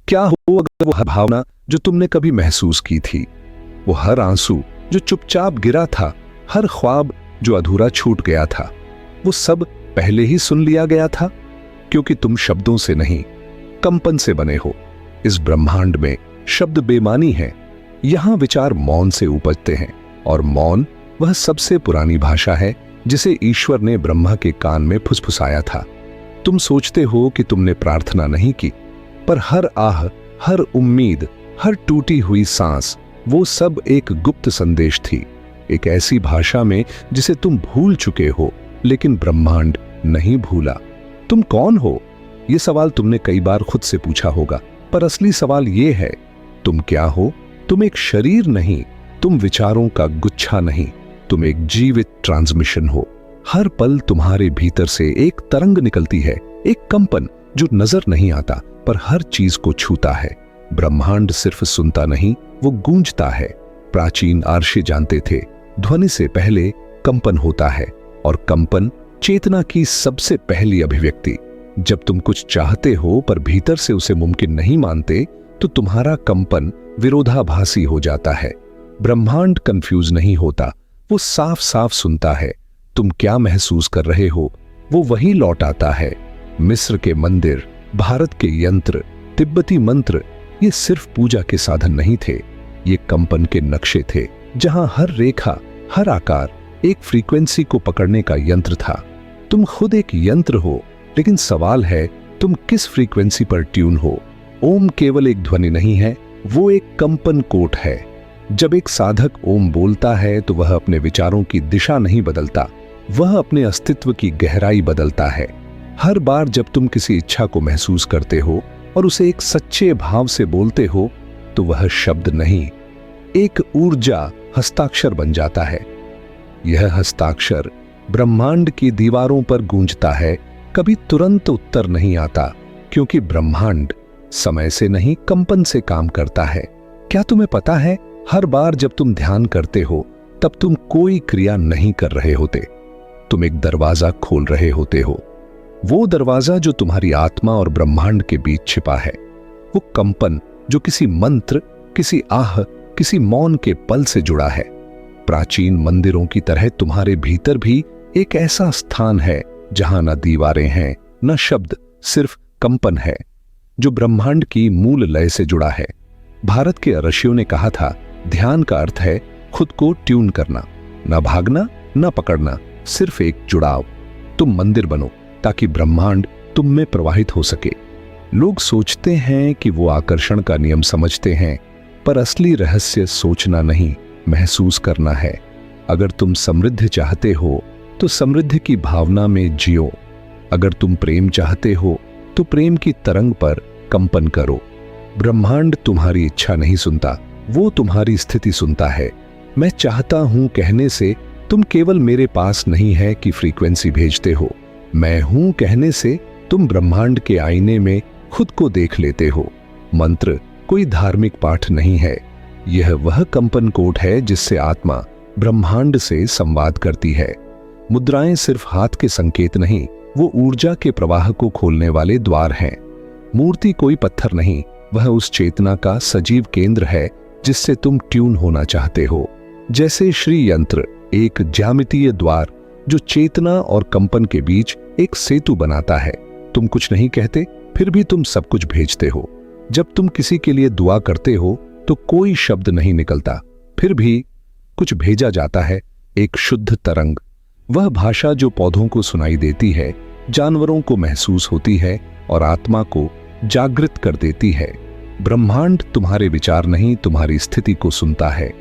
क्या हो अगर वो हर भावना जो तुमने कभी महसूस की थी, वो हर आंसू जो चुपचाप गिरा था, हर ख्वाब जो अधूरा छूट गया था, वो सब पहले ही सुन लिया गया था? क्योंकि तुम शब्दों से नहीं, कंपन से बने हो। इस ब्रह्मांड में शब्द बेमानी हैं। यहां विचार मौन से उपजते हैं, और मौन वह सबसे पुरानी भाषा है जिसे ईश्वर ने ब्रह्मा के कान में फुसफुसाया था। तुम सोचते हो कि तुमने प्रार्थना नहीं की, पर हर आह, हर उम्मीद, हर टूटी हुई सांस, वो सब एक गुप्त संदेश थी। एक ऐसी भाषा में जिसे तुम भूल चुके हो, लेकिन ब्रह्मांड नहीं भूला। तुम कौन हो? यह सवाल तुमने कई बार खुद से पूछा होगा, पर असली सवाल यह है, तुम क्या हो? तुम एक शरीर नहीं, तुम विचारों का गुच्छा नहीं, तुम एक जीवित ट्रांसमिशन हो। हर पल तुम्हारे भीतर से एक तरंग निकलती है, एक कंपन जो नजर नहीं आता पर हर चीज को छूता है। ब्रह्मांड सिर्फ सुनता नहीं, वो गूंजता है। प्राचीन आर्षि जानते थे, ध्वनि से पहले कंपन होता है, और कंपन चेतना की सबसे पहली अभिव्यक्ति। जब तुम कुछ चाहते हो पर भीतर से उसे मुमकिन नहीं मानते, तो तुम्हारा कंपन विरोधाभासी हो जाता है। ब्रह्मांड कंफ्यूज नहीं होता, वो साफ साफ सुनता है। तुम क्या महसूस कर रहे हो, वो वही लौट आता है। मिस्र के मंदिर, भारत के यंत्र, तिब्बती मंत्र, ये सिर्फ पूजा के साधन नहीं थे, ये कंपन के नक्शे थे, जहां हर रेखा, हर आकार एक फ्रीक्वेंसी को पकड़ने का यंत्र था। तुम खुद एक यंत्र हो, लेकिन सवाल है तुम किस फ्रीक्वेंसी पर ट्यून हो। ओम केवल एक ध्वनि नहीं है, वो एक कंपन कोट है। जब एक साधक ओम बोलता है तो वह अपने विचारों की दिशा नहीं बदलता, वह अपने अस्तित्व की गहराई बदलता है। हर बार जब तुम किसी इच्छा को महसूस करते हो और उसे एक सच्चे भाव से बोलते हो, तो वह शब्द नहीं, एक ऊर्जा हस्ताक्षर बन जाता है। यह हस्ताक्षर ब्रह्मांड की दीवारों पर गूंजता है। कभी तुरंत उत्तर नहीं आता, क्योंकि ब्रह्मांड समय से नहीं, कंपन से काम करता है। क्या तुम्हें पता है, हर बार जब तुम ध्यान करते हो, तब तुम कोई क्रिया नहीं कर रहे होते, तुम एक दरवाजा खोल रहे होते हो। वो दरवाजा जो तुम्हारी आत्मा और ब्रह्मांड के बीच छिपा है। वो कंपन जो किसी मंत्र, किसी आह, किसी मौन के पल से जुड़ा है। प्राचीन मंदिरों की तरह तुम्हारे भीतर भी एक ऐसा स्थान है जहां न दीवारें हैं, न शब्द, सिर्फ कंपन है, जो ब्रह्मांड की मूल लय से जुड़ा है। भारत के ऋषियों ने कहा था, ध्यान का अर्थ है खुद को ट्यून करना, न भागना, न पकड़ना, सिर्फ एक जुड़ाव। तुम मंदिर बनो ताकि ब्रह्मांड तुम में प्रवाहित हो सके। लोग सोचते हैं कि वो आकर्षण का नियम समझते हैं, पर असली रहस्य सोचना नहीं, महसूस करना है। अगर तुम समृद्धि चाहते हो तो समृद्धि की भावना में जियो। अगर तुम प्रेम चाहते हो तो प्रेम की तरंग पर कंपन करो। ब्रह्मांड तुम्हारी इच्छा नहीं सुनता, वो तुम्हारी स्थिति सुनता है। मैं चाहता हूं कहने से तुम केवल मेरे पास नहीं है कि फ्रीक्वेंसी भेजते हो, मैं हूं कहने से तुम ब्रह्मांड के आईने में खुद को देख लेते हो। मंत्र कोई धार्मिक पाठ नहीं है, यह वह कंपन कोट है जिससे आत्मा ब्रह्मांड से संवाद करती है। मुद्राएं सिर्फ हाथ के संकेत नहीं, वो ऊर्जा के प्रवाह को खोलने वाले द्वार हैं। मूर्ति कोई पत्थर नहीं, वह उस चेतना का सजीव केंद्र है जिससे तुम ट्यून होना चाहते हो। जैसे श्री यंत्र एक ज्यामितीय द्वार जो चेतना और कंपन के बीच एक सेतु बनाता है। तुम कुछ नहीं कहते, फिर भी तुम सब कुछ भेजते हो। जब तुम किसी के लिए दुआ करते हो तो कोई शब्द नहीं निकलता, फिर भी कुछ भेजा जाता है, एक शुद्ध तरंग। वह भाषा जो पौधों को सुनाई देती है, जानवरों को महसूस होती है और आत्मा को जागृत कर देती है। ब्रह्मांड तुम्हारे विचार नहीं, तुम्हारी स्थिति को सुनता है।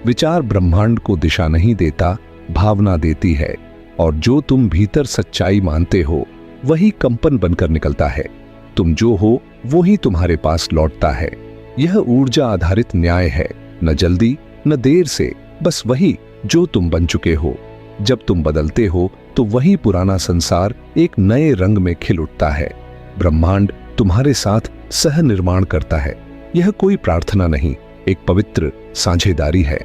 विचार ब्रह्मांड को दिशा नहीं देता, भावना देती है, और जो तुम भीतर सच्चाई मानते हो वही कंपन बनकर निकलता है। तुम जो हो वो ही तुम्हारे पास लौटता है। यह ऊर्जा आधारित न्याय है, न जल्दी न देर से, बस वही जो तुम बन चुके हो। जब तुम बदलते हो तो वही पुराना संसार एक नए रंग में खिल उठता है। ब्रह्मांड तुम्हारे साथ सह निर्माण करता है। यह कोई प्रार्थना नहीं, एक पवित्र साझेदारी है।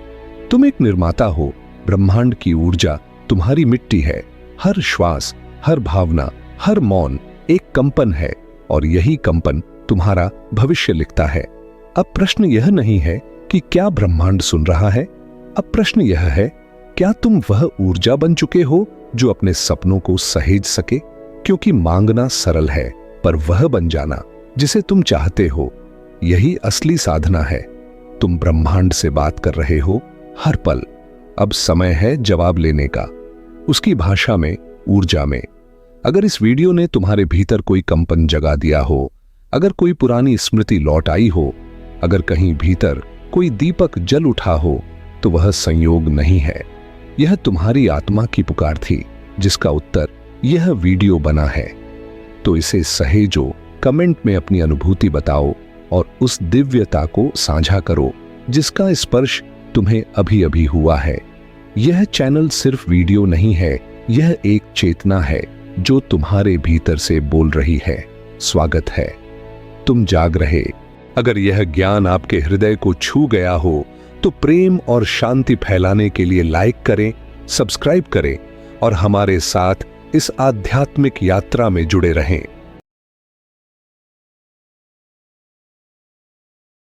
तुम एक निर्माता हो, ब्रह्मांड की ऊर्जा तुम्हारी मिट्टी है। हर श्वास, हर भावना, हर मौन एक कंपन है, और यही कंपन तुम्हारा भविष्य लिखता है। अब प्रश्न यह नहीं है कि क्या ब्रह्मांड सुन रहा है, अब प्रश्न यह है, क्या तुम वह ऊर्जा बन चुके हो जो अपने सपनों को सहेज सके? क्योंकि मांगना सरल है, पर वह बन जाना जिसे तुम चाहते हो, यही असली साधना है। तुम ब्रह्मांड से बात कर रहे हो हर पल। अब समय है जवाब लेने का, उसकी भाषा में, ऊर्जा में। अगर इस वीडियो ने तुम्हारे भीतर कोई कंपन जगा दिया हो, अगर कोई पुरानी स्मृति लौट आई हो, अगर कहीं भीतर कोई दीपक जल उठा हो, तो वह संयोग नहीं है, यह तुम्हारी आत्मा की पुकार थी, जिसका उत्तर यह वीडियो बना है। तो इसे सहेजो, कमेंट में अपनी अनुभूति बताओ और उस दिव्यता को साझा करो जिसका स्पर्श तुम्हें अभी अभी हुआ है। यह चैनल सिर्फ वीडियो नहीं है, यह एक चेतना है जो तुम्हारे भीतर से बोल रही है। स्वागत है, तुम जाग रहे। अगर यह ज्ञान आपके हृदय को छू गया हो तो प्रेम और शांति फैलाने के लिए लाइक करें, सब्सक्राइब करें और हमारे साथ इस आध्यात्मिक यात्रा में जुड़े रहें।